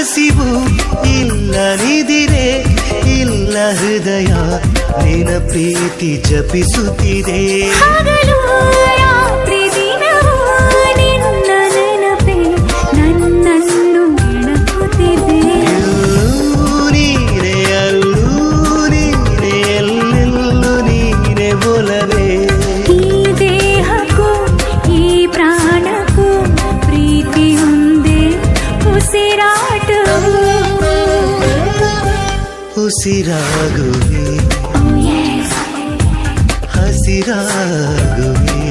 ಹಸಿವು ಇಲ್ಲದಿರೆ ಇಲ್ಲ ಹೃದಯ ನಿನ ಪ್ರೀತಿ ಜಪಿಸುತ್ತಿದೆ. ಹಗಲು ರಾತ್ರಿ ದಿನವೂ ನಿನ್ನ ನೆನಪೇ ನನ್ನನ್ನು ನೆನಪುತ್ತಿದೆ. ನೀನೆ ಅಲ್ಲೂ ನೀನೆ ಎಲ್ಲೆಲ್ಲೂ ನೀನೆ ಒಲವೇ. ಈ ದೇಹಕ್ಕೂ ಈ ಪ್ರಾಣಕ್ಕೂ ಪ್ರೀತಿ ಒಂದೇ ಉಸಿರಾಟವು. ಉಸಿರಾಗುವೆ ಹಸಿರಾಗುವೆ.